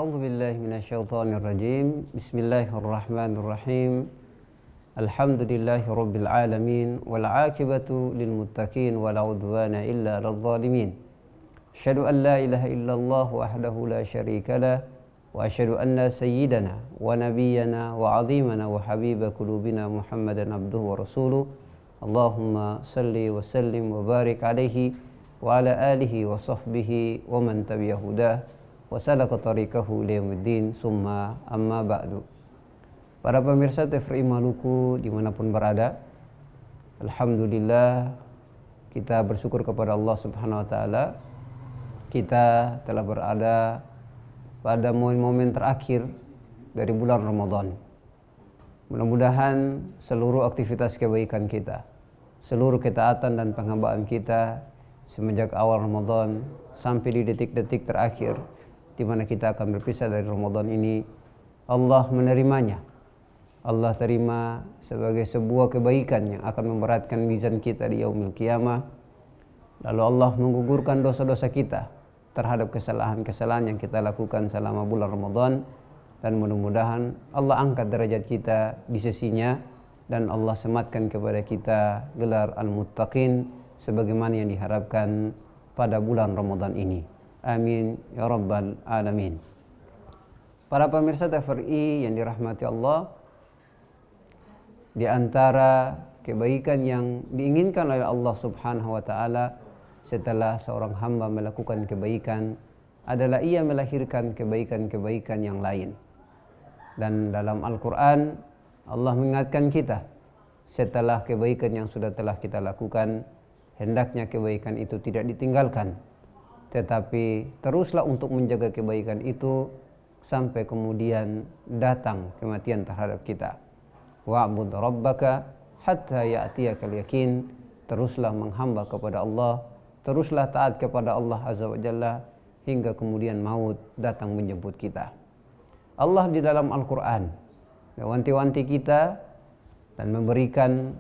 A'udzu billahi minasyaitonir rajim. Bismillahirrahmanirrahim. Alhamdulillahi rabbil alamin wal 'aqibatu lil muttaqin wala 'udwana illa 'alal zalimin. Asyhadu an la ilaha illallah wahdahu la syarika lah wa asyhadu anna sayyidana wa nabiyyana wa 'azimana wa habiba qulubina Muhammadan abduhu wa rasuluh. Allahumma salli wa sallim wa barik alaihi wa ala alihi wa sahbihi wa man tabi'ahu hudah wa salaka tariqahu ila yaumiddin, summa amma ba'du. Para pemirsa TVRI Maluku dimanapun berada, alhamdulillah kita bersyukur kepada Allah Subhanahu wa taala. Kita telah berada pada momen-momen terakhir dari bulan Ramadan. Mudah-mudahan seluruh aktivitas kebaikan kita, seluruh ketaatan dan penghambaan kita semenjak awal Ramadan sampai di detik-detik terakhir di mana kita akan berpisah dari Ramadan ini, Allah menerimanya. Allah terima sebagai sebuah kebaikan yang akan memberatkan mizan kita di yaumil qiyamah. Lalu Allah menggugurkan dosa-dosa kita terhadap kesalahan-kesalahan yang kita lakukan selama bulan Ramadan, dan mudah-mudahan Allah angkat derajat kita di sisinya dan Allah sematkan kepada kita gelar al-muttaqin sebagaimana yang diharapkan pada bulan Ramadan ini. Amin ya rabbal alamin. Para pemirsa TVRI yang dirahmati Allah, di antara kebaikan yang diinginkan oleh Allah Subhanahu wa taala setelah seorang hamba melakukan kebaikan adalah ia melahirkan kebaikan-kebaikan yang lain. Dan dalam Al-Quran Allah mengingatkan kita, setelah kebaikan yang sudah telah kita lakukan, hendaknya kebaikan itu tidak ditinggalkan, tetapi teruslah untuk menjaga kebaikan itu sampai kemudian datang kematian terhadap kita. Wa'bud rabbaka hatta ya'tiyakal yakin. Teruslah menghamba kepada Allah, teruslah taat kepada Allah Azza wa Jalla hingga kemudian maut datang menjemput kita. Allah di dalam Al-Quran mewanti-wanti kita dan memberikan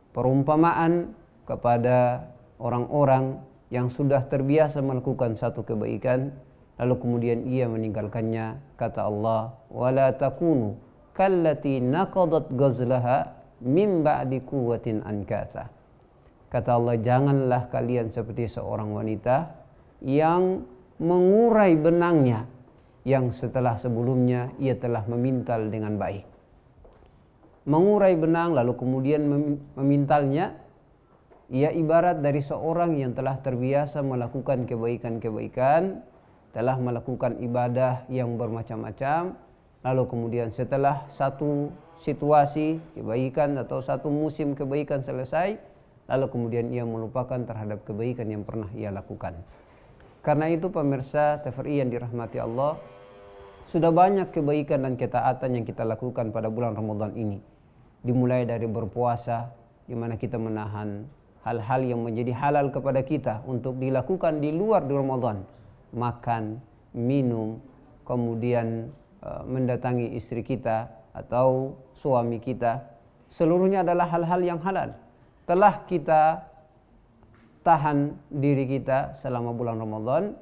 perumpamaan kepada orang-orang yang sudah terbiasa melakukan satu kebaikan lalu kemudian ia meninggalkannya. Kata Allah, wala takunu kallati naqadat ghazlaha min ba'di quwwatin ankatha. Kata Allah, janganlah kalian seperti seorang wanita yang mengurai benangnya yang setelah sebelumnya ia telah memintal dengan baik. Mengurai benang lalu kemudian memintalnya, ia ibarat dari seorang yang telah terbiasa melakukan kebaikan-kebaikan, telah melakukan ibadah yang bermacam-macam, lalu kemudian setelah satu situasi kebaikan atau satu musim kebaikan selesai, lalu kemudian ia melupakan terhadap kebaikan yang pernah ia lakukan. Karena itu pemirsa TVRI yang dirahmati Allah, sudah banyak kebaikan dan ketaatan yang kita lakukan pada bulan Ramadan ini. Dimulai dari berpuasa, di mana kita menahan hal-hal yang menjadi halal kepada kita untuk dilakukan di luar di Ramadan. Makan, minum, kemudian mendatangi istri kita atau suami kita. Seluruhnya adalah hal-hal yang halal. Telah kita tahan diri kita selama bulan Ramadan.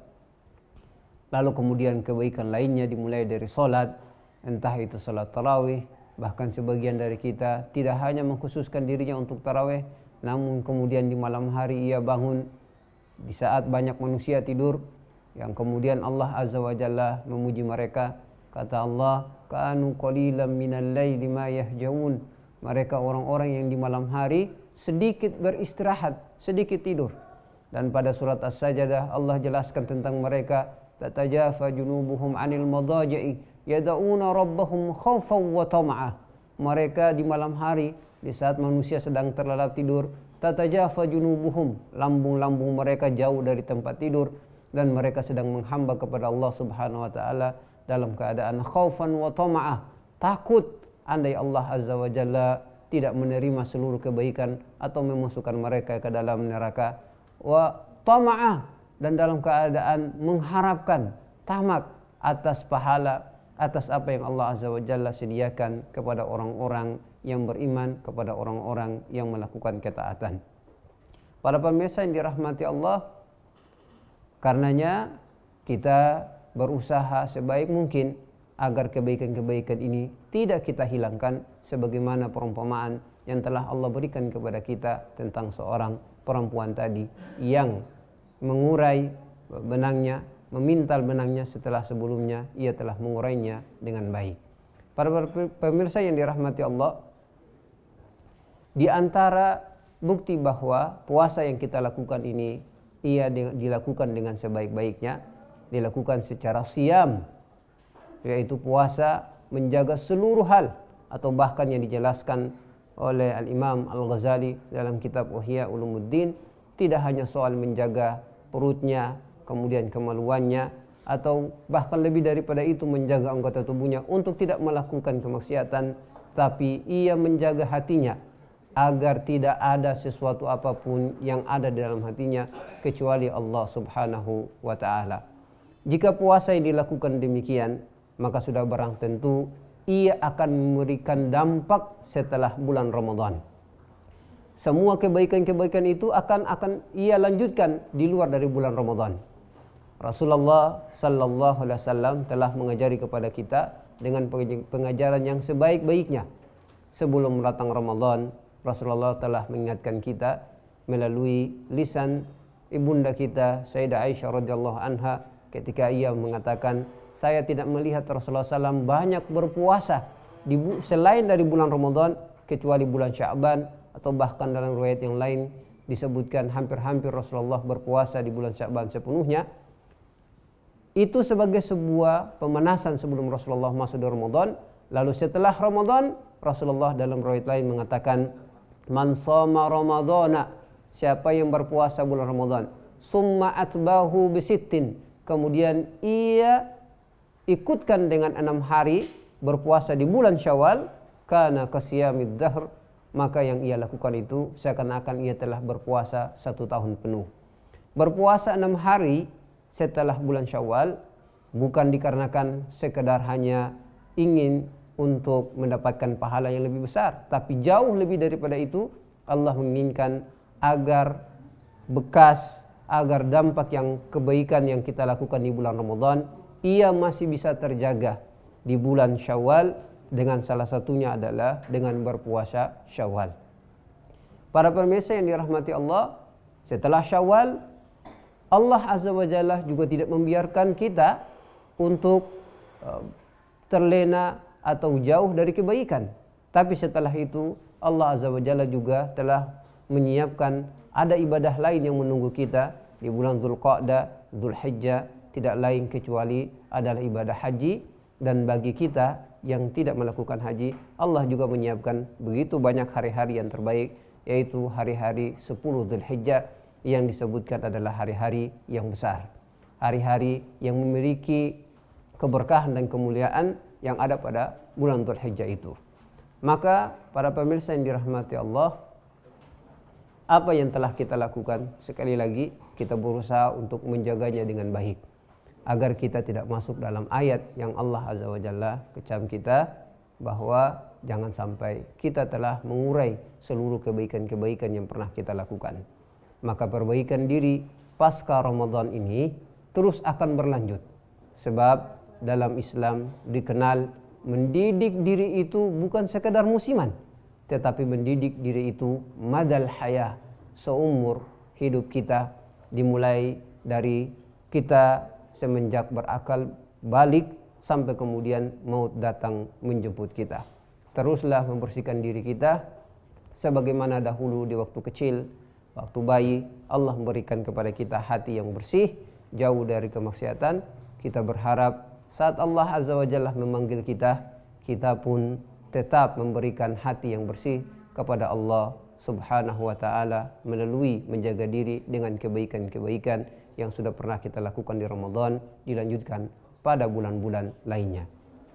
Lalu kemudian kebaikan lainnya dimulai dari sholat, entah itu sholat tarawih. Bahkan sebagian dari kita tidak hanya mengkhususkan dirinya untuk tarawih, namun kemudian di malam hari ia bangun di saat banyak manusia tidur, yang kemudian Allah Azza wa Jalla memuji mereka. Kata Allah, kanu qalilan minal laili ma yahjaun. Mereka orang-orang yang di malam hari sedikit beristirahat, sedikit tidur. Dan pada surat As-Sajdah Allah jelaskan tentang mereka, tatajafa junubuhum 'anil madaji'i yad'una rabbahum khaufan wa tama'ah. Mereka di malam hari, di saat manusia sedang terlelap tidur, tatajafa junubuhum, lambung-lambung mereka jauh dari tempat tidur, dan mereka sedang menghamba kepada Allah Subhanahu wa taala dalam keadaan khaufan wa tama'ah, takut andai Allah Azza wa Jalla tidak menerima seluruh kebaikan atau memasukkan mereka ke dalam neraka, wa tama'ah, dan dalam keadaan mengharapkan, tamak atas pahala, atas apa yang Allah Azza wa Jalla sediakan kepada orang-orang yang beriman, kepada orang-orang yang melakukan ketaatan. Para pemirsa yang dirahmati Allah, karenanya kita berusaha sebaik mungkin agar kebaikan-kebaikan ini tidak kita hilangkan, sebagaimana perumpamaan yang telah Allah berikan kepada kita tentang seorang perempuan tadi yang mengurai benangnya, memintal benangnya setelah sebelumnya ia telah mengurainya dengan baik. Para pemirsa yang dirahmati Allah, di antara bukti bahwa puasa yang kita lakukan ini ia dilakukan dengan sebaik-baiknya, dilakukan secara siam, yaitu puasa menjaga seluruh hal, atau bahkan yang dijelaskan oleh Al-Imam Al-Ghazali dalam kitab Ihya Ulumuddin, tidak hanya soal menjaga perutnya, kemudian kemaluannya, atau bahkan lebih daripada itu menjaga anggota tubuhnya untuk tidak melakukan kemaksiatan, tapi ia menjaga hatinya agar tidak ada sesuatu apapun yang ada di dalam hatinya kecuali Allah Subhanahu wa ta'ala. Jika puasa yang dilakukan demikian, maka sudah barang tentu ia akan memberikan dampak setelah bulan Ramadan. Semua kebaikan-kebaikan itu akan ia lanjutkan di luar dari bulan Ramadan. Rasulullah sallallahu alaihi wasallam telah mengajari kepada kita dengan pengajaran yang sebaik-baiknya. Sebelum datang Ramadan, Rasulullah telah mengingatkan kita melalui lisan ibunda kita Sayyidah Aisyah radhiyallahu anha ketika ia mengatakan, saya tidak melihat Rasulullah SAW banyak berpuasa selain dari bulan Ramadan kecuali bulan Sya'ban, atau bahkan dalam riwayat yang lain disebutkan hampir-hampir Rasulullah berpuasa di bulan Sya'ban sepenuhnya. Itu sebagai sebuah pemanasan sebelum Rasulullah masuk di Ramadan. Lalu setelah Ramadan, Rasulullah dalam riwayat lain mengatakan, man shoma ramadhana, siapa yang berpuasa bulan Ramadan, summa atbahu bisittin, kemudian ia ikutkan dengan 6 hari berpuasa di bulan Syawal, kana kasiyamid dahr, maka yang ia lakukan itu seakan-akan ia telah berpuasa 1 tahun penuh. Berpuasa 6 hari setelah bulan Syawal bukan dikarenakan sekedar hanya ingin untuk mendapatkan pahala yang lebih besar, tapi jauh lebih daripada itu, Allah menginginkan agar bekas, agar dampak yang kebaikan yang kita lakukan di bulan Ramadan ia masih bisa terjaga di bulan Syawal, dengan salah satunya adalah dengan berpuasa Syawal. Para pemirsa yang dirahmati Allah, setelah Syawal Allah Azza wa Jalla juga tidak membiarkan kita untuk terlena atau jauh dari kebaikan. Tapi setelah itu Allah Azza wa Jalla juga telah menyiapkan ada ibadah lain yang menunggu kita di bulan Dzulqa'dah, Dzulhijjah, tidak lain kecuali adalah ibadah haji. Dan bagi kita yang tidak melakukan haji, Allah juga menyiapkan begitu banyak hari-hari yang terbaik, yaitu hari-hari 10 Dzulhijjah yang disebutkan adalah hari-hari yang besar, hari-hari yang memiliki keberkahan dan kemuliaan yang ada pada bulan Dzulhijjah itu. Maka para pemirsa yang dirahmati Allah, apa yang telah kita lakukan, sekali lagi kita berusaha untuk menjaganya dengan baik, agar kita tidak masuk dalam ayat yang Allah Azza wa Jalla kecam kita, bahwa jangan sampai kita telah mengurai seluruh kebaikan-kebaikan yang pernah kita lakukan. Maka perbaikan diri pasca Ramadan ini terus akan berlanjut, sebab dalam Islam dikenal mendidik diri itu bukan sekedar musiman, tetapi mendidik diri itu madal haya, seumur hidup kita, dimulai dari kita semenjak berakal balik sampai kemudian maut datang menjemput kita. Teruslah membersihkan diri kita sebagaimana dahulu di waktu kecil, waktu bayi Allah memberikan kepada kita hati yang bersih, jauh dari kemaksiatan. Kita berharap saat Allah Azza wa Jalla memanggil kita, kita pun tetap memberikan hati yang bersih kepada Allah Subhanahu wa ta'ala melalui menjaga diri dengan kebaikan-kebaikan yang sudah pernah kita lakukan di Ramadan, dilanjutkan pada bulan-bulan lainnya.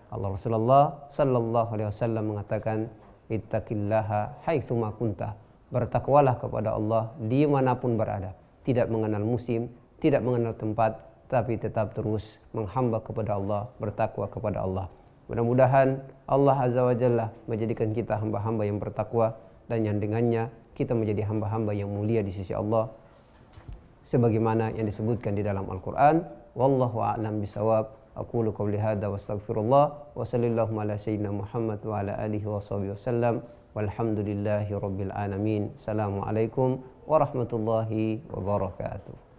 Allah Rasulullah sallallahu alaihi wasallam mengatakan, ittaqillaha haitsuma kunta, bertakwalah kepada Allah dimanapun berada, tidak mengenal musim, tidak mengenal tempat, tapi tetap terus menghamba kepada Allah, bertakwa kepada Allah. Mudah-mudahan Allah Azza wa Jalla menjadikan kita hamba-hamba yang bertakwa, dan yang dengannya kita menjadi hamba-hamba yang mulia di sisi Allah, sebagaimana yang disebutkan di dalam Al-Quran, wallahu a'lam bisawab. Aqulu qawli hadza wa astaghfirullah wa sallallahu ala sayyidina Muhammad wa ala alihi wa sahbihi wasallam walhamdulillahi rabbil alamin. Assalamualaikum warahmatullahi wabarakatuh.